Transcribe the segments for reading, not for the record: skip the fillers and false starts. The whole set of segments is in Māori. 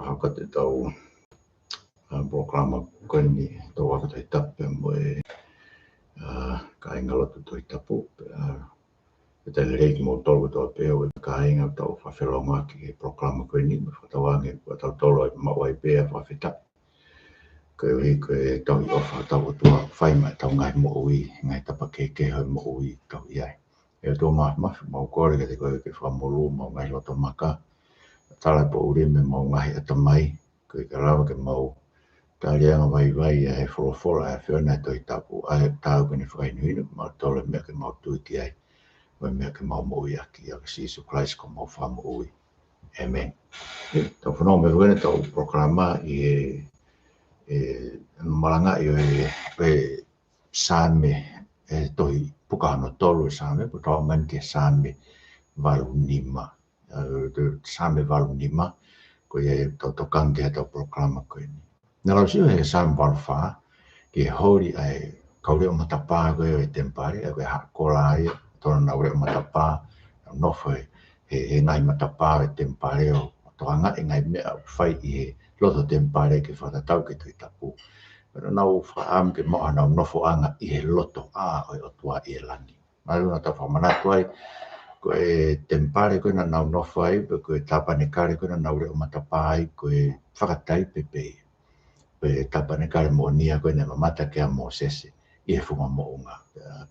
haka te tau programa koni tau waka tai tape mo ka inga lotu toi tapu e te reiki mo tolu toa peo e ka inga tau whawhelonga ki programa koni me whatawange kua tau tolo e mawai pea whawhita ko e tau i ofa tau tua whaima tau ngai mo ui ngai tapa ke hoi mo ui tau iai e tō mafi mau kore ke te koe ke whamolu mau ngai loto maka tala po urime mau ngahi atamai ko i ka rawa ke mau talianga vai e wholofola e whiona e toi tapu a e tau kene whainuinu mau tole mea ke mau tuiti ai mai mea ke mau mo ui aki a ke sisu Christ ko mau whamu ui Amen tau whanau me huene tau programa i malanga i e same e toi pukahano tolu same po tau man ke same valu nima same valu nima ko e tau kange tau programa ko ini na lau sio he same valu wha ke hori ai kaure o matapa ko e tempare e hakola ai tona na ure o matapa nofo he ngai matapa e tempare o toanga e ngai mea whai i he loto tempare ke whatatau ke tui tapu pero nau whaam ke moa nau nofo anga i he loto a oi o tua i e langi mai una tau whamanatu ai ko e tempare ko na nau nofo ai ko e tapane kare ko na nau re o matapa ai ko e whakatai pepe ko e tapane kare mo nia ko e ne mamata ke a mo sese i he funga mo unga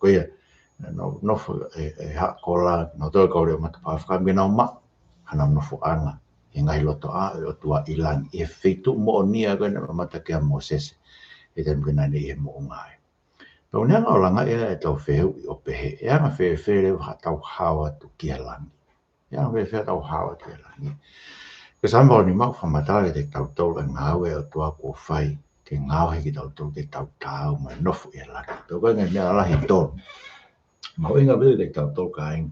ko e nofo e hakola no toi kaure o matapa whakambi nau ma hana nofo anga i ngai loto a o tua i langi i he whitu mo nia ko e ne mamata ke a mo sese e te mkina ni e mo ngai. Pau neanga o langa e tau wheu i o pehe. E anga whewhere reu ha tau hawa tu kia langi. E anga whewhere tau hawa kia langi. Ke sambao ni mau whamatare te tau tau e ngāwe o tua kua whai. Ke ngāwe ki tau tau ke tau tau mai nofu e langi. Pau koe ngai mea alahi tōru. Mau inga vile te tau tau ka inga.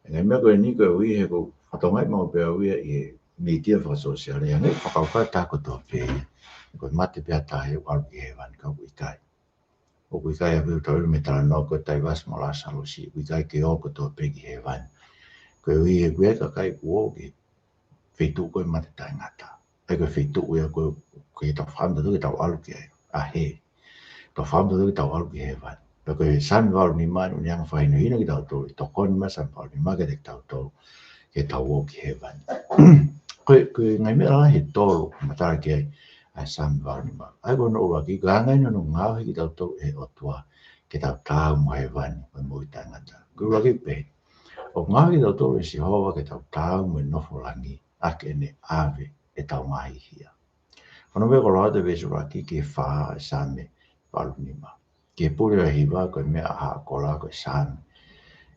E ngai mea koe ni koe ui he ko whatongai mau pēa ui e media whasosiale. E ngai whakaukai tāko tua pēia. Ko mate pia tahe walu ki hewan ka uikai. O uikai a viu tau me tala no ko tai was mo la salo si uikai ke o ko to pegi hewan. Ko ui e kue ka kai uo ki feitu ko mate tai ngata. E ko feitu ue ko tau whamda tu ki tau alu ki ai. A he. Tau whamda tu ki tau alu ki hewan. Pe ko san walu ni man unianga whainu hina ki tau tolu. Tokon ma san walu ni ma ke te tau tolu. Ke tau o ki hewan. Ko ngai mea la he tolu matara ki ai. Ai sami wau ni mau. Ai kono ua ki ngai no ngau hiki tau tau e o tua ke tau tau mo he wani o mui tangata. Ko ua ki pe. O ngau hiki tau tau e si hoa ke tau tau mo nofo langi ake ne ave e tau ngahi hia. Kono weko loa te wesu raki ke whaa e sami walu ni mau. Ke puri a hiwa koe mea haa kola koe sami.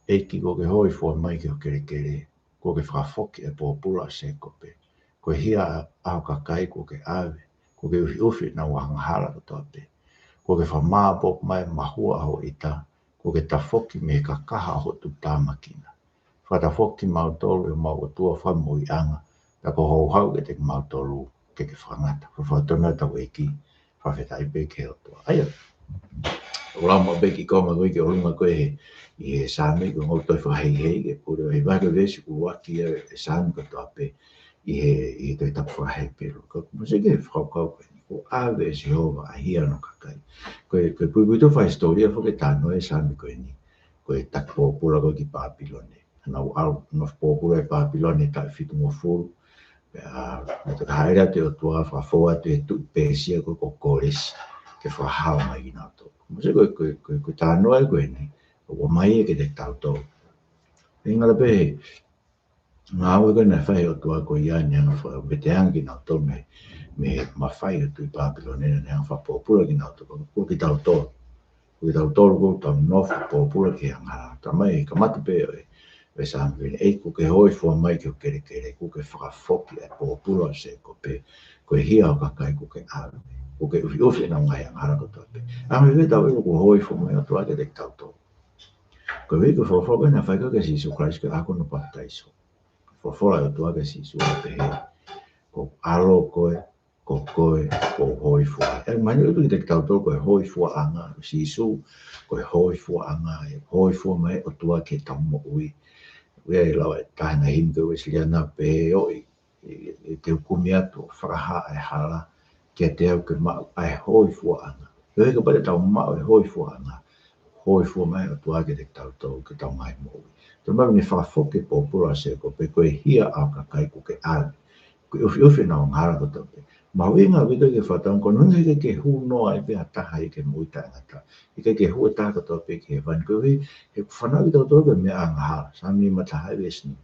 Eiki ko ke hoi fua mai ke o kere kere. Ko ke whakafoki e pōpula se kope. Ko hia au kakai ko ke ave. Ko ke ufi na wahangahara ko tope. Ko ke whamaa pop mai mahua ho ita. Ko ke tafoki me ka kaha ho tu tāmakina. Whatafoki mautolu e mau tua whamui anga. Ta ko hou hau ke te mautolu ke whangata. Ko whatona tau eki. Whawhetai peke o tua. Aia. Olama beki koma koe ke olunga koe he. I he sami ko ngau toi whahei hei ke puro. He waka vesi ku waki e sami ko tope. I toi tapu whahei pero. Ko musike whakau koe ni. Ko ave e Jehova a hia no kakai. Koe pui to wha historia whake tāno e sami koe ni. Koe tak pōpura koe ki Papilone. Nau au no pōpura e Papilone tai whitu mo furu. Me te haere te o tua whafoa te tu pēsia koe ko kores. Ke whahau mai i nātou. Musike koe tāno e koe ni. O mai e ke te tautou. Ingala pe ngā ue koe nei whai o tua koe ia ni anga wha. Me te hangi nātou me mawhai o tui Papilone ni anga wha pōpura ki nātou. Ko ki tautou. Ko ki tautou ko tau nofu pōpura ki anga. Ta mai ka matu pe o e sāmi. Ei ko ke hoi fua mai ki o kere kere. Ko ke whakafoki e pōpura se ko pe. Ko e hia o kakai ko ke ave. Ko ke ufi na ngai anga hara ko tope. Ame we tau ko hoi fua mai o tua ke te tautou. Ko wiko whawhawha na whaika ke sisu Christ ke ako no pataiso. Whawhawha o tua ke sisu o te he. Ko alo koe, ko hoi fua. E mani utu ki te tautou koe hoi fua anga. Sisu koe hoi fua anga. Hoi fua mai o tua ke tamo ui. Wea I lawa e tahina himke ue silia na pe oi. te kumia to fraha ai hala ke te au ke ma ai hoi fuanga e ke pare tau ma ai hoi fuanga hoi fu mai tu ake te tau tau ke tau mai mo te mai ni fa foke po pura se ko pe ko hia a ka kai ko ke a ko ufi na ngara ko te ma winga vito ke fa tau ko nunga ke hu no ai pe ata hai ke muita ngata ke hu ta ko to pe ke van ko he fana vito to ke me a ngara sa mi mata hai vesni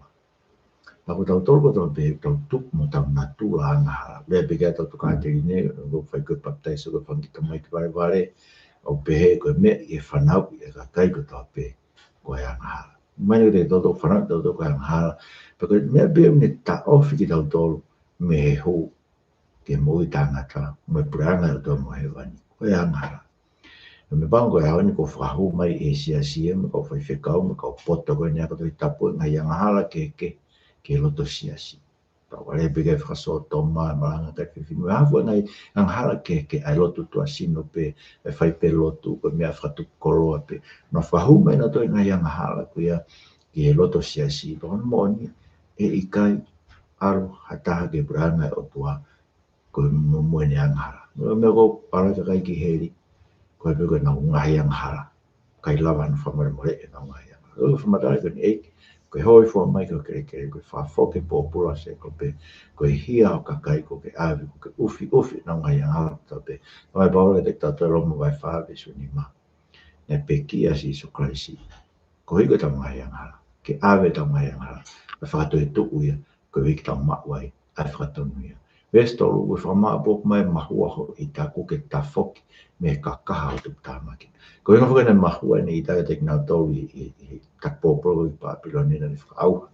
Aku tahu tol ko tol be tol tuk mo tau na tu la na le be ga tol ka te ne go fai ko patai so go fangi to mai vai vale o be ko me e fanau e ka kai ko to be ko ya na mai de to fana to ko ya na pe ko me be ne ta off ki tol tol me ho ke mo i tanga ta mo pranga to mo he vani ko ya na me bango ya ni ko fa hu mai e sia me ko fai fe ka mo ko poto ko ne ko to tapu ngai ya hala ke loto siasi. Pa wale bega fraso toma malanga ka ke finu hafu ngai ang hala ke ai loto tu asino pe e fai pe loto ko mea fratu kolo pe no fahu mai na to ngai ang hala ku ya ke loto siasi to mo ni e ikai aro hata ke brana o tua ko mo ni ang hala. No me go para ka kai ki heri ko be ko na ngai ang hala. Kai lawan fa mo re na ngai. O fa mata ko ni ko hoi fo mai ko ko fa foke po pula se ko pe ko hia o ka kai ko ke ave ko ke ufi na ngai ha ta pe mai ba le ta ta lo mo vai fa be su ni ma ne pe ki asi so kraisi ko i ko ta ngai ha ke ave ta ngai ha fa to to u ya ko i ta ma wai a fa to nu ya vesto lu fa ma po mai ma hua ho i ta ko ke ta foke me ka ka ha tu ta ma ki ko i no fo ma hua ni ta te na to i ta po pro i pa piloni na fa au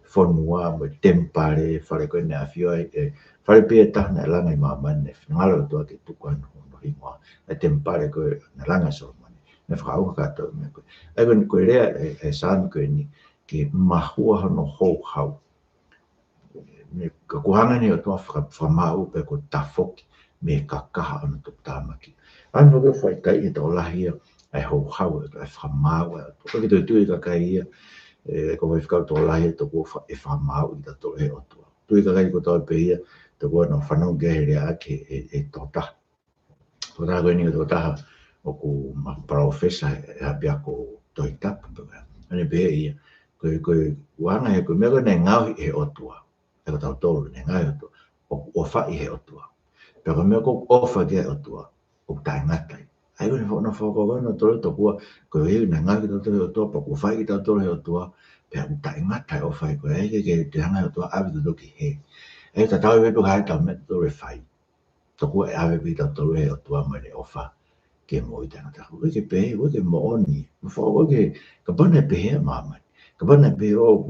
fonua mo tempare fare ko na fio e fare pe ta na la mai mama ne ngalo to ke tu ko no ringo e tempare ko na langa so mo ne fa au ka to me ko e ko re e san ko ni ke mahua no ho hau me ka kuhanga ni o to fa mau pe ko ta foki me ka kaha ana to tamaki an no go fai kai to la hia ai ho hau e fa mau to ke to tu ka kai ko vai ficar to la hia to ko fa e fa mau i to e o to tu ka kai ko to pe hia to ko no fa no ge ria ke e to ta to ta ko ni to ta o ku ma profesa e abia ko to ita ane be ia ko wanga e ko me ko ne ngau e o tua e ko tau tolu ne ngau to o fa i he o tua pero me ko ofa ke o tua o tai ngatai ai ko no fo ko no to to ko e ne ngau ki to to pa ko fa ki to to o tua pe o tai ngatai o fa ko e ke te hanga o tua avi to ki he e ta tau e to ha ta me to re fai to ko e ave bi to to e o tua me le ofa ke mo i tanga ta ko ke pe o ke mo oni fo o ke ka bana pe he mama ka bana pe o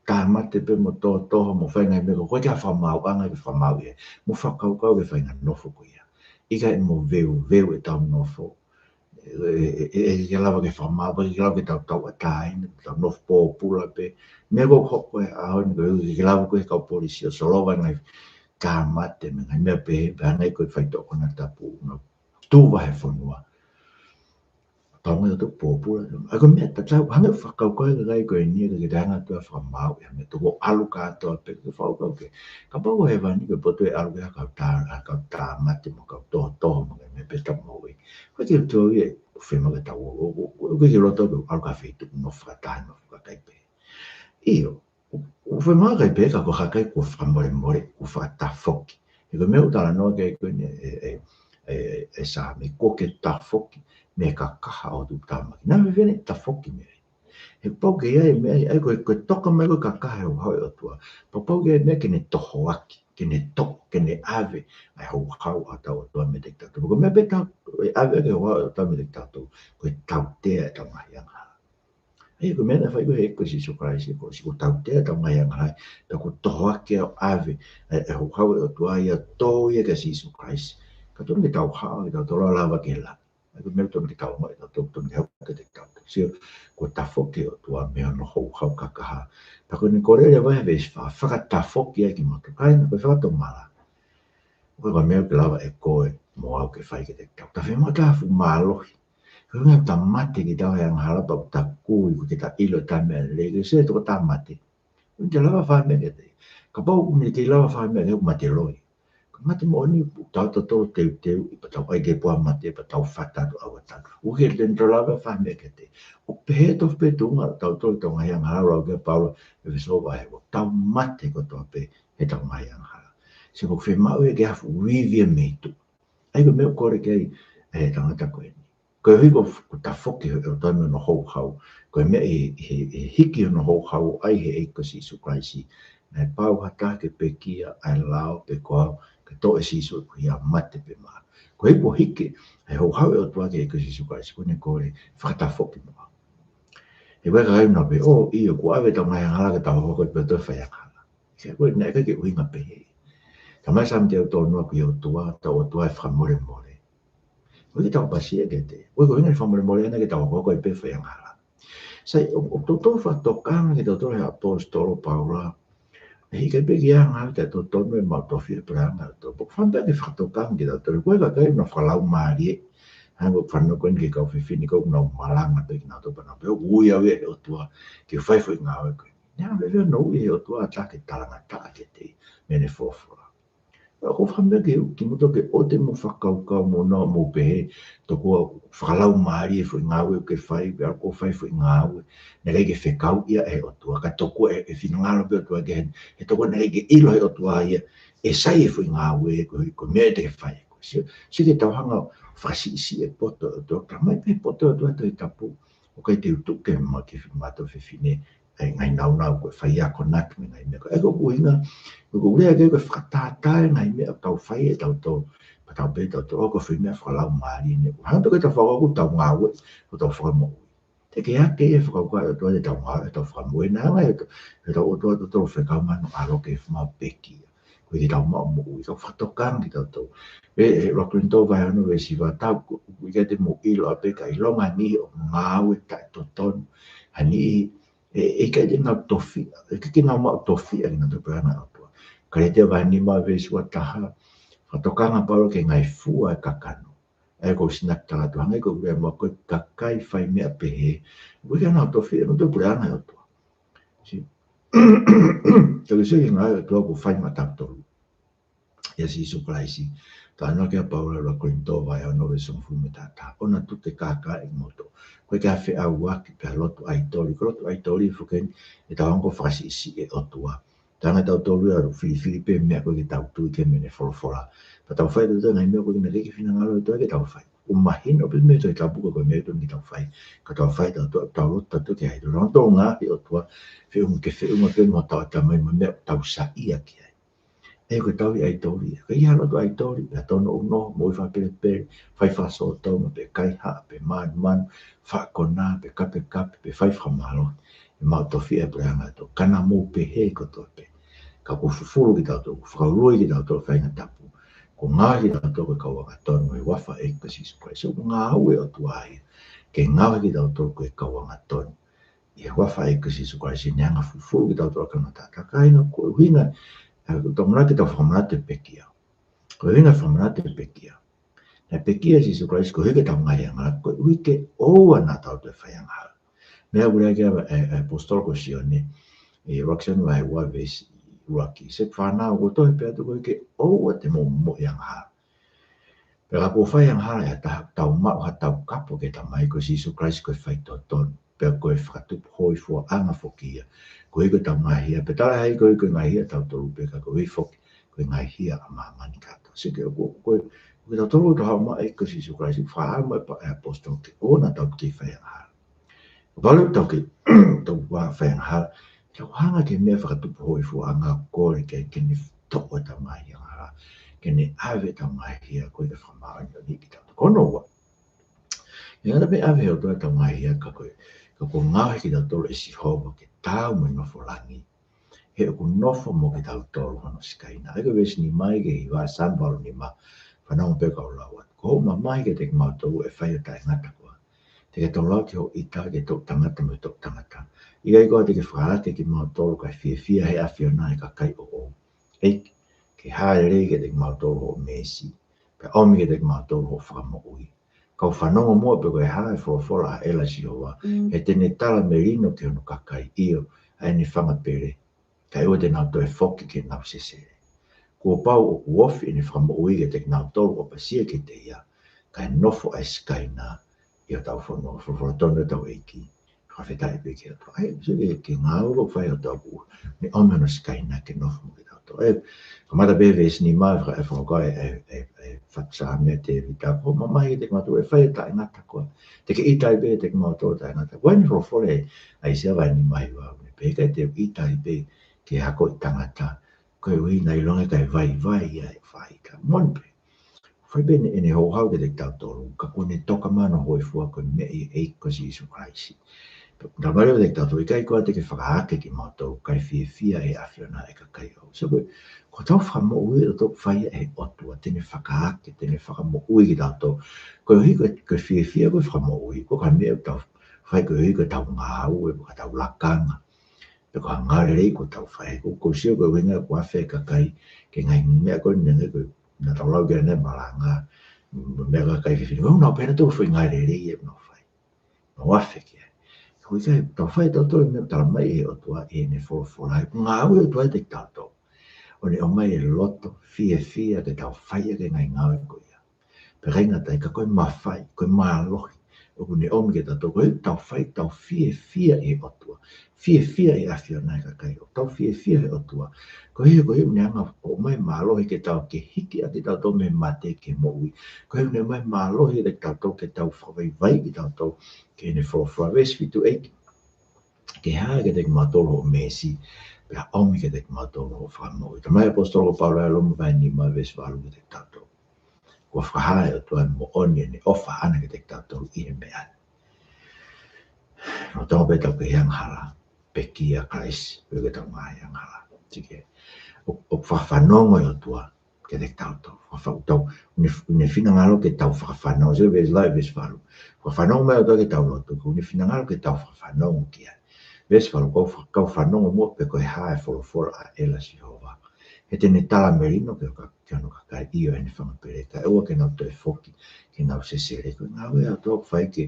ka mate pe mo to mo fa ngai me ko ka fa mau anga ke fa mau e mo fa ka ke fa ngai no fo ko ia i ka mo veu e ta no fo e lava ke fa mau ke lava ke ta ta ta no po pula pe me ko ko a ho ni ke lava ko ka polisi so lo va ngai ka mate me ngai me pe ngai ko fa to ko na ta pu no tu va he fo no Tonga to popula a ko me ta tau hanga fa ka ko ga ko ni ke danga to fa mau ya me to alu ka to pe ko fa ko ke ka pa ko eva ni ko poto alu ka ta mate mo ka to mo me pe ta mo we ko ke to ye fe mo ka ta o ke lo to alu ka fe tu no fa ta no fa ka pe io o fe mo ka pe ka ko ha ka ko fa mo ko fa ta foki e ko me o ta no ke ko ni e sa me ko ke ta foki me ka kaha o tu tama. Nā me vene ta foki me. He pauke ia me ai ko toka me ko ka kaha o hoi o tua. Pa pauke ia me ke ne toho aki, ke ne toko, ke ne ave, ai hau hau a tau o tua me te tatu. Ko me pe tau, ave ke hoi o tua me te tatu, ko tau tea e tau mahi anga. Ei ko mena fai ko he ko si surprise ko si ko tau tea tau mahi anga. Ta ko toho aki o ave, ai hau hau o tua ia tau ia ke si surprise. Ka tonu ke tau hau, ke tau tolo lava ke la. Ko me to te tau mai to to ne ke te tau sio ko ta foki o tua me no ho ho ka ka pa ko ni kore le vai ve fa ta foki e ki mo to kai ko fa to mala ko ko me ke lava e ko mo au ke fai ke te tau ta fe mo ta fu malo ko me ta mate ki tau yang hala pa ta ku ko te ta ilo ta me le ke se to ta mate ko te lava fa me ke te ka pau me ke lava fa me ma te loi mate mo ni tau te pa tau ai ke po mate pa tau fata do awata u ke dentro lava fa me ke te o pe to pe tunga tau to ngai ang haro ke pau e so vai tau mate ko to pe e tau ngai ang haro se ko fe mau e ke afu review me tu ai ko me ko re ke e tangata ko ni ko hi ko ta foki o to no ho hau ko me e hiki no ho hau ai he ko si su kraisi na pau hata ke pe kia ai lao pe ko ke to e si su ia mate pe ma ko hi po hiki e ho hau o to ke si su kraisi ko ne ko re fata foki mo e wa ga no be o i ko ave ta mai hala ke ta ho ko pe to fa ya hala ke ko ne ke winga pe tamai sam te to no ko yo tua ta o tua fa more more o ki tau pasia ke te o ko inga fa more more na ke tau ko ko pe fa ya hala sai o to fa to kanga ke to he apostolo paula e ke pe ya nga te to no ma to fi pranga to po fa be ke fa to kanga ke to ko ga ka no fa lau mari hango fa no ko ke ka fi ni ko no malanga pe na to pa na pe o ya we o tua ke fa fo nga ko ya be no e o tua ta ke tala ta ke te mene fo ko famba ke ki mo ke o te mo whakaukau mo na mo pehe to ko whakalau maari e whai ngāwe ke whai pe ko whai whai ngāwe ne rei ke whekau ia e o tua ka toko e whinangalo pe o tua ke he toko ne rei ke ilo e o tua ia e sai e whai ngāwe ko mea te ke whai si ke tauhanga whasi isi e poto o tua ka mai pe poto o tua te tapu o kai te utuke ma ke whimato whiwhine ngai nau nau ko whai a konak me ngai mea e ko kuhinga ko lea ke whakatatai ngai mea tau whai e tau tau pa tau pe tau tau ko whi mea whakalau maari ne hanga toke tau whakaku tau ngāwe ko tau whakamoe te ke ake e whakaukua e toa te tau ngāwe tau whakamoe nā ngai e tau o toa tau whekau manu alo ke whamau peki ko i tau mau mo ui tau whatokang ki tau tau e Rockland tau vai anu e siwa tau i ke te mo ilo a peka i longa ni o ngāwe tai to tonu hani e kai te ngau tofi e ke ngau mau tofi e ngau topi ana au kare te wani ma vesu wa taha whatokanga paro ke ngai fua e kakano e ko sinak tala tuhanga e ko ure mo ko kakai whai mea pehe ui ka nao tofi e no te pure ana o tua si te ke sui ngai o tua ko whai matau toru ia si supraisi ta ano ke a paura la kointo vai au nove son fume tata ona tu te kaka e moto koe ka whi au waki pe lotu aitori ko lotu aitori fuken e ta wango whasi isi e o tua tanga tau tolu aru fili pe mea koe ki tau tui ke mene wholofola pa tau whai tau ngai mea koe ki na reki whina ngalo e toa ke tau whai o mahino pe mea toi tapuka koe mea tui ki tau whai ka tau whai tau lota tu ke haidu rong tau ngā hi o tua whiunga ke whiunga pe mo tau tamai ma mea tau sa ia ki ai e koe tau i aitori ka i halo tu aitori a tono uno mo i whapere pere whai whaso tau ma pe kai ha pe manu whakona pe kape pe whai whamalo e mau tofi e preanga to kana mo pe he ko to pe ka ko fufuru ki tau tō, whakauroi ki tau tō whainga tapu. Ko ngāhi tau tō ka waka tonu e wafa e kasi sukai. So ngā aue o tuai, ke ngāhi ki tau tō koe ka wanga tonu. I wafa e kasi sukai si neanga fufuru ki tau tō ka ngata. Ka kaina koe huinga, tō mara ki tau whamanate pekia. Koe huinga whamanate pekia. Na pekia si sukai si koe huike tau ngai anga, koe huike oua na tau tō whaianga. Mea ure kia apostolo ko sione, e Roxanne vai wa vesi, Rocky se whanau ko toi pia tu koe ke oua te mo yang ha. Pera ko whai yang ha e tau mau ha tau kapo ke ta mai ko Sisu Christ koe whai to ton. Pera koe whakatupu hoi fua anga fokia. Koe ko tau ngahia. Pe tala hei koe ngahia tau toru peka koe foki. Koe ngahia a maamani kato. Se ke koe tau toru to hao mai ko Sisu Christ. Whaa mai pa e apostol ke ona tau ki whai yang ha. Walu tau ki tau wā whai yang ha. Tau hanga ke mea whakatupu hoi fua anga kore ke kene toko tau ngahia ngā. Kene ave tau ngahia koe te whamau ni ki tau. Kono wa. E ngana me ave o toa tau ngahia ka koe. Ka ko ngawe ki tau tolo e si hova ke tau me nofo langi. He o ko nofo mo ki tau tolo hano sikaina. Eko vesi ni mai ke i wā sambalo ni ma whanau peka o lawa. Ko ho ma mai ke te mau tau e whai o tai ngata koa. Te ke tau lau ki ho ita ke tau tangata me tau tangata. Iga i koa te ke whakaate ki mau tolo kai fia he awhia nai ka kai o o. Eik, ke hae rei ke te mau tolo o mesi. Pe omi ke te mau tolo o whakamo ui. Kau whanonga mua pe koe hae whawawhora a ela si hoa. E tene tala me rino ke hono kakai io a ene whanga pere. Kai o te nau toi foki ke nau sesere. Kua pau o kuofi ni whamui ke te nau tolu o pasia ke te ia, kai nofo ai skaina i o tau whono, whawhatona tau eiki, whawhetai pe ke ato. Ai, ke ngā uro whai o tau ua, ni omeno skaina ke nofo mo ke tau tau. Ai, kamata beves ni mai e whangokai e whatsa mea te vita, ko mamai te matu e whai ta ingata koa. Te ke itai be te matu ta ingata. Waini rofore ai se vai ni mai wau, ne peka te itai be ke hako i tangata. Koe ui nei longa kai vai ai whai ka monpe. Whai bene ene ho hau ke te tau tolu, ka kone toka mana hoi fua koe me i eiko si isu kraisi. Nā mai o te tau tolu, i kai koa te ke whakahake ki mātou, kai fia e awhiona e ka kai au. So koe, ko tau whamo ui o tō whai e otua, tene whakahake, tene whakamo ui ki tau tō. Koe hui koe fia koe whamo ui, ko ka mea tau whai koe hui koe tau ngā au e ka tau lakanga. Ko ngare rei ko tau whai, ko sio koe wenga ko awhe ka kai, ke ngai mea koe nene koe, na tau lau kia ne maranga, mea ka kai whiwhini, ko nau pēna tō whai ngare rei e no whai, no awhe kia. Ko i kai tau whai tau tō mea tala mai e o tua e ne whora, ko ngā au e o tua e te tau tō. O ne o mai e loto, fia ke tau whai ke ngai ngau e koe ia. Pe reinga tai ka koe mawhai, koe maa lohi, o kune omi ke tau koe tau whai tau fia e o tua. Fia e awhiona e ka kai o. Tau fia e o tua. Ko hea uneanga o mai mālohi ke tau ke hiki a ke tau tau me mate ke moui. Ko hea unea mai mālohi ke tau tau ke tau whawai vai ki tau tau ke ne whawawes fitu eiki. Ke haa ke te matolo o mesi, pia omi ke te matolo o whamoi. Ta mai apostolo Paula e lomu vai ni mai ves walu ke te tau tau. Ko whahae o tua mo oni ne ofa ana ke te tau tau i e mea. No tau pe tau ke heang hala. Pekia kais, ke tau mai ang hala. Tike, o whawhanongo o tua, ke te tau tau. Whawhanongo, une whinangalo ke tau whawhanongo, se ves lai ves whalu. Whawhanongo mai o tua ke tau lotu, une whinangalo ke tau whawhanongo kia. Ves whalu, kau whanongo mua pe koe hae wholofora a ela si hova. He tene tala merino ke anu ka kai iyo ene whamapere, ka ewa ke nau toe foki, ke nau sesere. Koe ngā wea o tua whai ke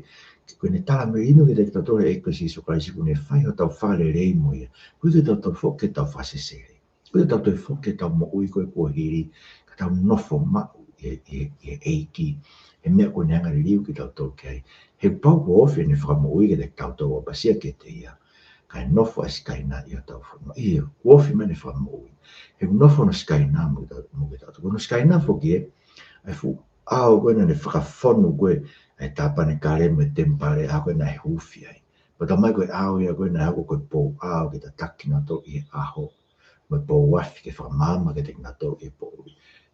koe ne tala merino ke te tatore e kasi iso kaisi kune whai o tau whare rei mo ia. Koe ke tau foki ke tau whasesere. Koe tau toi foki ke tau mo ui koe kua hiri, ka tau nofo mau e eiki. He mea koe neanga riu ki tau tau kei. He pau ko ofi ne whakamo ui ke te tau tau o pasia ke te ia. Kai nofo a skaina i o tau whakamo. Ia, ofi me ne whakamo ui. He nofo na skaina mo ke tau tau. Kono skaina foki e, ai fu ao koe na ne whakafonu koe, ai tāpane kare me tempare a koe na he hufi ai. Pa ta mai koe ao ia koe na hako koe pou ao ki ta takina tau i aho. Me pou wafi ke whamama ke te kina tau i pou.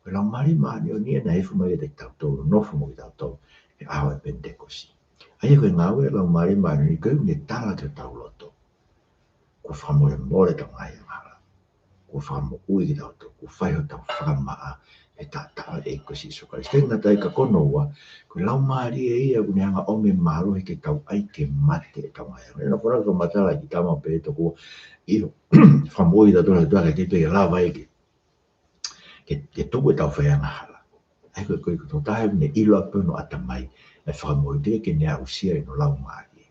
Koe lau mari maani o nia na hefu mai ke te tau tau, nofo mo ki tau tau, e aho e pentekosi. Aia koe ngawe lau mari maani ni koe ne tala te tau loto. Ko whamoe more tau ngai ngara. Ko whamo ui ki tau tau, ko whaiho tau whamaa. E tātara e kosi sokari. Kei ngā tai ka konoa, ko lau maari e ia kune hanga ome mārohi ke tau ai ke mate e tau ngai. Nā kora ko matala ki tama pe toko iro. Whamoi da tora tua ke te lawa e ke tuku e tau whaianga hala. Ai koe tau tahe ne ilo apono atamai. E whamoi te ke nea usia e no lau maari.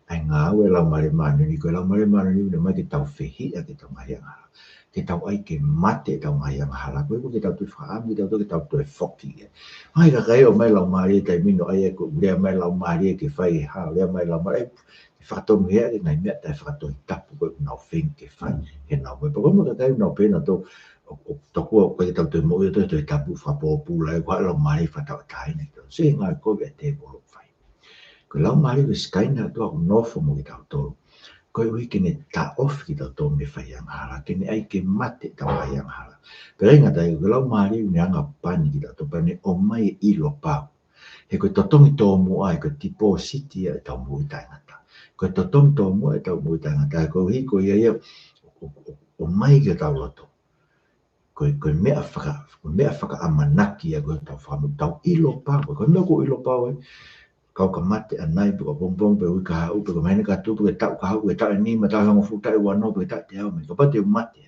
Ai ngā aue lau maari maani ni koe lau maari maani ni mai ke tau whehi a ke tau ngai hala. Ke tau ai ke mate tau mai ang hala koe ke tau tui whaami tau ke tau tui whoki. Mai ka kai o mai lau maari e tai mino ai e ko lea mai lau maari e ke whai ha, lea mai lau maari e whakatonu hea ke ngai mea tai whakatonu tapu koe nau wheng ke whai he nau. Me pakoma ka kai nau pēna tō tokua koe ke tau tui mo i tui tapu whapopula e kwa lau maari whatau taine. Se ngai koe e te bolo whai. Koe lau maari ke skaina tua nofo mo ki tau tōru. Koe ui kene ta off ki tau tō me whai ang hala, kene ai ke mate tau mai ang hala. Pero inga tai, koe lau maari une anga pani ki tau tō, pane o mai e ilo pau. He koe totongi tō mua e koe tipo city e tau mui tai ngata. Koe totongi tō mua e tau mui tai ngata, koe hiko ia ia o mai ki tau loto. Koe mea whaka amanaki a koe tau whamu, tau ilo pau, koe mea ko ilo pau e. Kau ka mate anai puka pompong pe ui ka hau pe ka maina ka tu pe tau ka hau pe tau ni ma tau hango futa e wano pe tau te hau me ka pate mate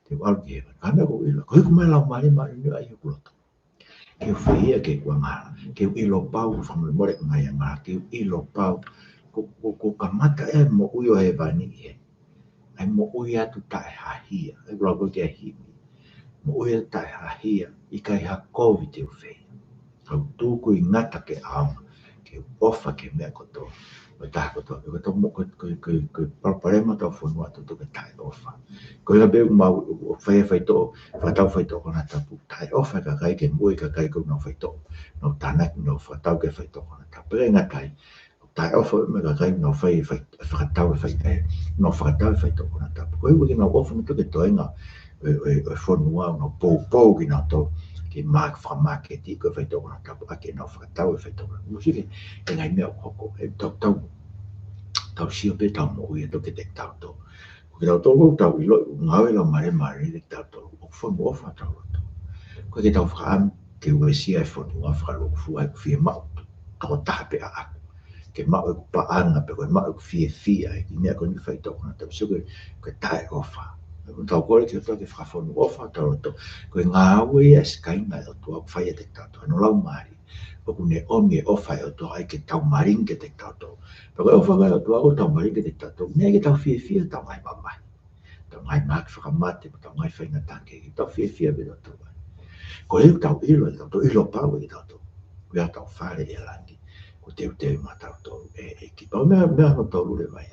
te walu ki hewa ka mea ko ilo ko hiku mai lau mari ni ai hiku loto ke uwhia ke kua ngara ke ilo pau whamu more ngai ngara ke ilo pau ko ka mata e mo uio he vani e ai mo ui atu tae hahia, e rogo ke himi, mo ui atu tae hahia, I kai ha COVID te uwhei. Au tūku I ngata ke aonga, ke ofa ke mea koto, o taha koto, ke koto mo koe parparema tau whanua tu ke tae ofa. Koe la beu mau o whai tō, whatau whai tō kona tapu, tae ofa ka kai ke mui ka kai kou no whai tō, no tānaki no whatau ke whai tō kona tapu, e ngatai, tae ofa me ka kai no whakatau e whai tae, no whakatau e whai tō kona tapu. Koe ui ki no ofa me tuke toenga, o whanua no pou ki no tō, ke mark whamaketi ko whai tō kona tapu, ake no whakatau e whai tō kona. Musike, e ngai mea hoko, e tau sio pe tau mo ui e toke te tau tō. Ko ke tau tō tau ilo, ngau ilo mare te tau tō, o whanu ofa tau tō. Ko ke tau whaam, ke ue sia e whanua whakaroku fua e kuwhia mau, tō taha pe a aku. Ke mau e kupaanga pe koe mau e kuwhia e ki mea koe ni whai tō kona tapu, so koe tae ofa. Tau kore ke toa ke whakawhanu ofa tau tō, koe ngā aue ia skainga e o toa whai e te tau tō, no lau maari. Oku ne omi e ofa e o toa ai ke tau maring ke te tau tō. Pero koe ofa kai o toa o tau maring ke te tau tō, nea ke tau whia tau ngai mamai. Tau ngai maak whakamate, tau ngai whainga tanke, ke tau whia me tau tō. Ko leu tau ilo, tau tō ilo pau e tau tō. Koe tau whare e langi, ko teu ma tau tō e ki. Pau mea no tau lure mai,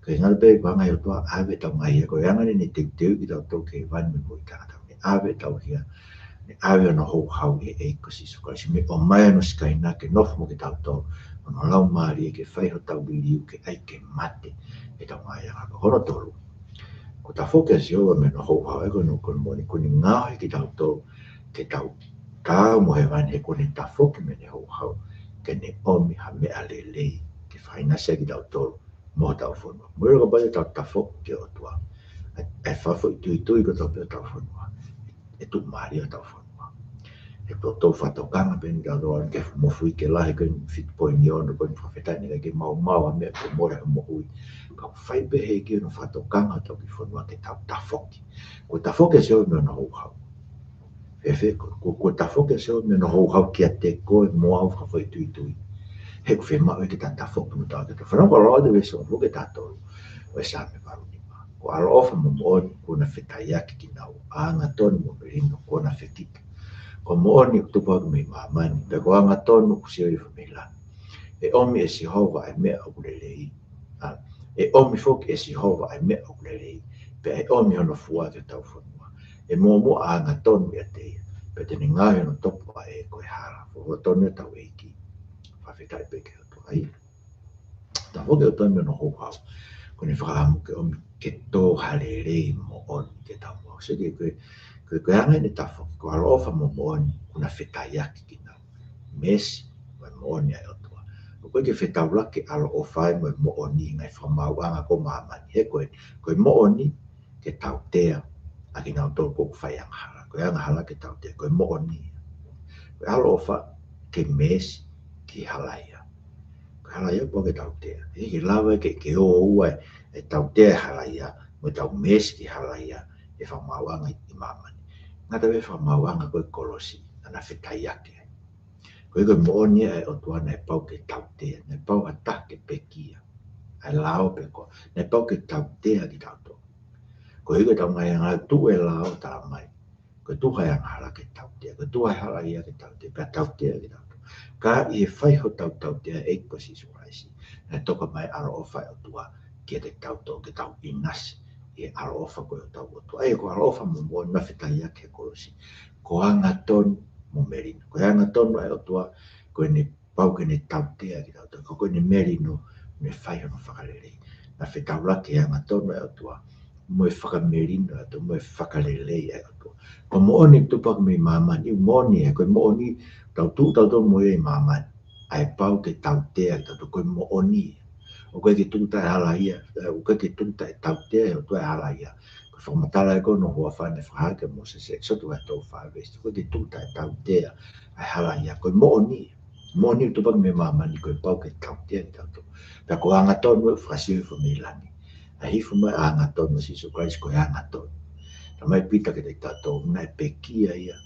Kaya ngal pe banga yo toa ave tau ngai ko yang ni te ki tau tau ke van me mo ta tau ni ave tau hia ni ave no ho hau e ko si so si me o mai no skai na ke no mo ke tau tau no lau mari ke fai ho tau biliu ke ai ke mate e tau ngai ya ko no tolu ko ta focus yo me no ho hau e ko no ko mo ni ko ni nga ke tau tau ke tau ka mo he van he ko ni ta focus me ne ho hau ke ne omi ha me alele ke fai na se ki tau tau mo tau whanua. Mwere ka pai tau tawhok ke o tua. E whawho I tui ko tau pia tau whanua. E tu maari o tau whanua. E tau whatau kanga peni tau doa ke mofui ke lahi kani fit poi ni ono kani whawhetai ni ke mau a mea ke more o mo ui. Ka whai behe ke no whatau kanga tau ki whanua ke tau tawhoki. Ko tawhoke seo me no hou hau. Fefe ko tawhoke seo me no hou hau ki a te koe mo au whawhoi tui. He ku whema oi ke tata whoku no tau ke whanau ka roa de weso o ke tato o sa me paru ni ma. Ko alo ofa mo mooni kuna whetai aki ki nau anga tonu mo merino kona whetita. Ko mooni tupu aku me mamani, pe ko anga tonu ku sio I whamila. E omi e si hova e mea au lelei. E omi foki e si hova e mea au lelei. Pe e omi hono fua ke tau whanua. E mo anga tonu e teia. Pe tene ngai hono topu a e koe hara. Fua tonu e tau eiki. Whawhetai peke o toa ai. Ta hoke o toime no hou hau. Ko ni whakaamu ke omi ke tō harerei mo oni ke tau mo. Se ke koe anga ni ta whoki. Ko alo ofa mo oni kuna whetai aki ki nau. Mesi mo oni ai o toa. Ko koe ke whetau lake alo ofa ai mo oni ngai whamau anga ko maamani. He koe mo oni ke tau tea a ki nau tō koku whai anga hala. Koe anga hala ke tau tea. Koe mo oni. Koe alo ofa ke mesi ki halaia. Halaia po ke tau tea. E ke lawa ke o ua e tau tea halaia, mo tau mesi ki halaia e whamauanga I mamani. Ngata we whamauanga koe kolosi, ana whetai ake. Koe koe moonia e o tuana e pau ke tau tea, ne pau hata ke pekia. Ai lao pe ko, ne pau ke tau tea ki tau tō. Koe koe tau ngai ngā tu e lao tā mai. Koe tu hai hala ke tau tea, koe tu hai halaia ke tau tea, pe tau tea ki tau. Ka I whai ho tau tea e ko si suraisi. Na toka mai aro ofa o tua ki te tau tō ke tau inasi. I aro ofa koe o tau o tua. E ko aro ofa mo mo na whitai ake kolosi. Ko anga tonu mo merino. Ko anga tonu e o tua koe ni pau ke ni tau tea ki tau tō. Ko koe ni merino me whai hono whakarelei. Na whetau lake anga tonu e o tua. Mo e whakamerino e o tua. Mo e whakarelei e o tua. Ko mo oni tupak me mamani. Mo oni e koe mo oni tau tō mo e mamani. Ai pau ke tau tea ki tau koe mo oni. O koe ke tuta e halaia. O koe ke tuta e tau tea o tua e halaia. Koe whakamatala e koe no hua whane whahake mo se se. Sotu e tau whawesti. Koe ke tuta e tau tea ai halaia. Koe mo oni. Mo oni tupak me mamani koe pau ke tau tea ki tau. Pea ko anga tonu e whasio I whamilani. A hifu mai anga tonu si so Christ koe anga tonu. Ta mai pita ke te tatou. Nai pekia ia.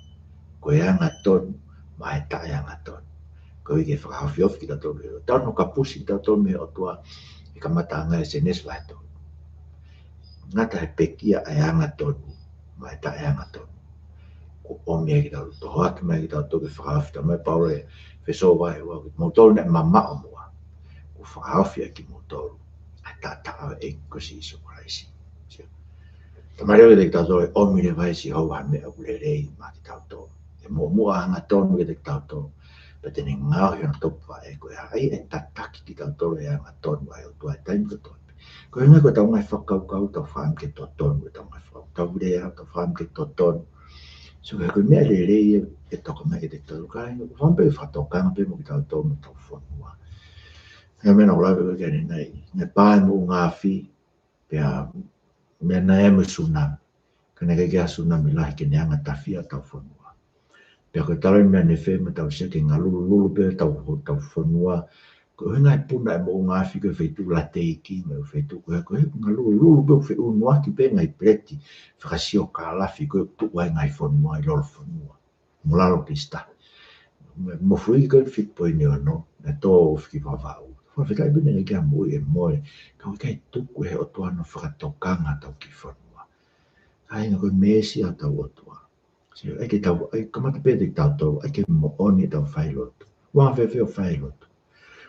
Koe anga tonu. Ma e tae anga tonu. Koe ke whakahawhiofi ki tatou me. Tau no ka pusi ki tatou me o tua I ka mata anga e se nes lai tonu. ngata he pekia e anga tonu, mai ta e anga tonu. Ko omi e ki tau to hoaki mai ki tau toke whakawhita mai paure wheso vai wa ki motoro ne mama o mua. Ko whakawhia ki motoro. A tata e ko si iso kraisi. Tamareo ki te tau tō e omi le vai si hau hame au le rei ma ki tau tō. E mua anga tonu ki te tau tō. Pa tene ngau hiona topa e koe hai e tataki ki tau tō e anga tonu ai o tua e taimi ko tō. Ko e ko tau ngai whakau tau whaam ke tō tonu e tau ngai whakau. Tau rea tau whaam ke tō tonu. So ko mea le rei e toka mai ki te tau kai. Ko whampe whatokanga pe mo ki tau tō me tau whanua. Hea mena o lawe ko kene nei. Ne pāe mo ngā whi. Pea mea na e mo tsunami. Kana ke kia tsunami lahi ke neanga tawhia tau whanua. Pea ko tau mea ne whema tau seke ngā lulu pe tau whanua. Ko hinga e puna e mo ngā whi ko whaitu la te iki. Me whaitu ko ngā lulu pe whi unua ki pe ngai preti. Whakasio ka lafi ko tuwa ngai whanua i lolo whanua. Mulalo ki sta. Mo fui ko whi poi ni ono. Ne tō whi wawau. Whawhikai bine ne kia mui e moe. Ka wikai tuku he o tuana whakatokanga tau ki whanua. Ka hinga koe mesi a tau o tua. Eke tau, kamata pēte tau tau, eke mo oni tau whailotu. Wang whewhi o whailotu.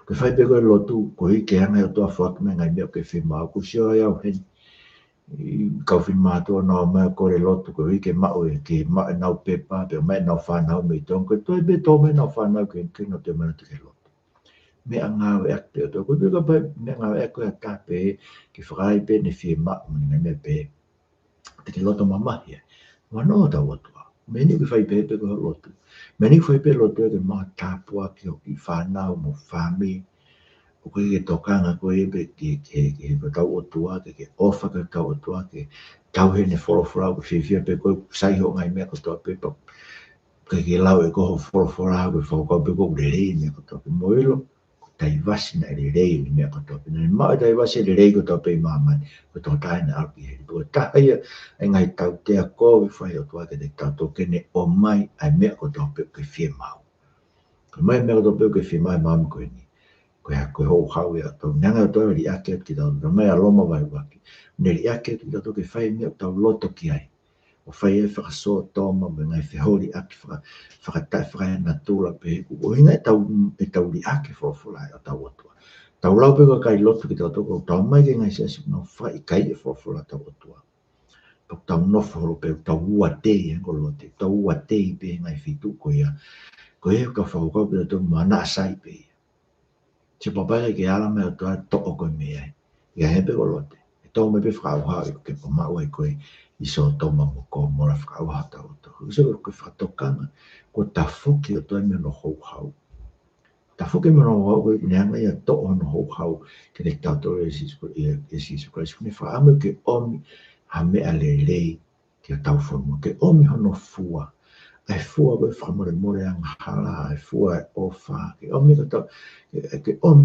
Ko whai pe koe lotu, ko hike hanga o tua whakame ngai mea ke whemau. Ko sio ai au hen. Kau whemātua nao mea kore lotu, ko hike mau e ke mau e nau pepa, pe o mai nau whanau me i tong. Ko toi be tō me nau whanau ke no te mana te ke lotu. Mea ngāwe ak te o tō. Ko tui ka pai, mea ngāwe ak koe a tāpe, ki whakai pe ne whemau, mani mea pe. Te ke loto mamahia. Wanoa tau atua. Meni ki whai pe pe koe lotu. Meni ki whai pe lotu e ke maa tāpua ki o ki whanau mo whami. O koe ke tokanga koe ebe ke tau atua, ke ofa ke tau atua, ke tau he ne whorofora, ke whiwhia pe koe saiho ngai mea kotoa pe pa. Ke lau e koho whorofora, ke whakau pe koe le rei mea kotoa pe moelo. Tai vasi na le rei ni mea kotoa pe. Nani maa tai vasi le rei kotoa pe mamani. Kotoa tae na alpi heri. Koe tae ai ngai tau tea koe whai o tua ke te tau tō kene o mai ai mea kotoa pe ke whie mau. Koe mai mea kotoa pe ke whie mai mami koe ni. Koe hou hau e atau. Nanga o toa ri ake ki tau. Na mai aloma vai waki. Ne ri ake ki tau ke whai mea tau loto ki ai. O whai e whakasoa tōma me ngai whihori ake whakatai whakai na tūla pe heku. O hinga e tau ri ake whorofora o tau atua. Tau lau pe ka kai loto ki tau toko. Tau mai ke ngai sesi no whai kai e whorofora tau atua. Tau nofo horo pe tau ua tei e kolote. Tau ua tei pe ngai whitu ko ia. Ko e ka whakokau pe tau mana asai pe ia. Se papai ke ala me o toa to'o koe mea. Ia hepe kolote. E tau me pe whakauhau i ke pamau e koe. Iso toma mo ko mora whakauha tau tau. Iso koe whatokanga. Ko ta whuki o toa me no hou hau. Ta whuki me no hou hau koe neanga ia to'o no hou hau. Ke te tau tau e sisu Christ. Kune whaame ke omi ha mea le lei ke tau whanua. Ke omi hono fua. Ai fua koe whamore more anga hala. Ai fua e ofa. Ke omi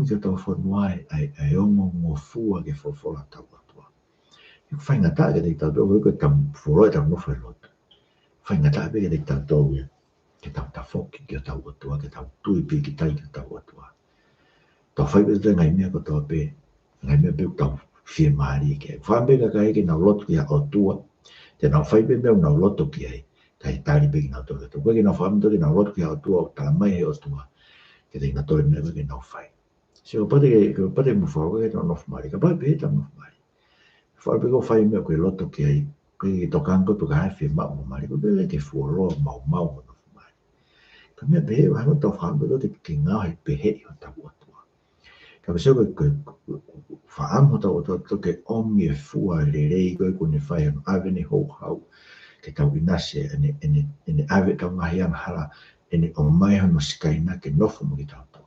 ke tau whanua ai ongo ngō fua ke whawhora tau. Whai ngata ke te tau tau ke tau whoro e tau nofo e lotu. Whai ngata ke te tau tau ke tau ta whoki ke tau atua, ke tau tui pe ki tai ke tau atua. Tau whai pe te ngai mea ko tau pe, ngai mea pe tau whie maari ke. Whai pe ka kai ke nau lotu ki a atua, te nau whai pe mea nau lotu ki ai, kai tari pe ki nau tau atua. Koe ke nau whai ke nau lotu ki a atua, o tala mai he atua, ke te nau tau mea ke nau whai. Se o pate mu whau ke tau nofu maari, ka pai pe tau nofu maari. Whai pe ko whai mea koe loto ki ai, koe ke tokan koe puka hai whie mau mo maari, koe pe ke fuoroa mau mo nofu maari. Ka mea pe heo hango tau whai mea ke ngau hei pe hei o tau atua. Ka peseo koe whaamu tau atua ke omi e fua le rei koe kone whai anu ave ne hou hau ke tau inase ene ave tau ngahi ana hala ene o mai hano sikaina ke nofu mo ki tau tau.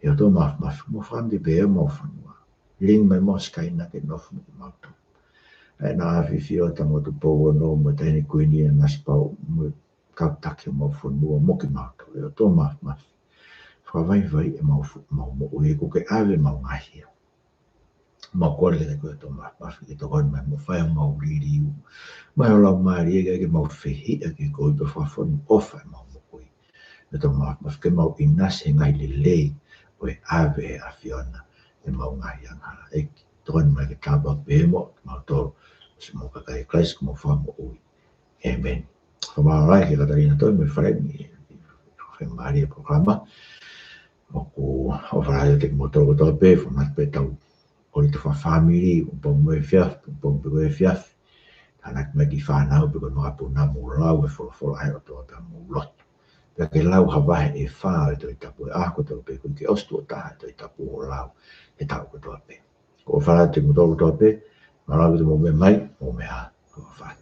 E o tō mo whamde pe eo mau whanua. Ling mai mo sikaina ke nofu mo ki mau tau. E na awi whio ta mo tu pōua no mo taini kuini e nasi pau mo kautake mo whanua mo ki mau tau. E o tō whawai e mau mo ue ko ke ave mau ngahia. Mau kore ke te koe tō mafi ke tō kone mai mo whai mau ririu. Mai o lau maari e ke mau whihia ke koe to whawhanu ofa e mau mo koe. E tō mafi ke mau inase ngai le lei o e ave e a whiona e mau ngai anga. Toin mai ke taba bemo, ma to mo ka kai krais mo fa mo ui. Amen. Kama rai ke Katarina toi me fare ni fe mari programa. O varai te mo to to pe fo mat pe tau. O te fa family, o po mo e fiaf, po mo e fiaf. Anak me ki fa na pe ko mo apu na mo lau e fo ai o to ta mo lot. Pe ke lau ha e fa e to tapu a ko to pe ko ke ostu ta to tapu o lau e tau ko to pe. Ko varai te mo to pe, ma lau te mo me mai, mo me ha. Ko fa.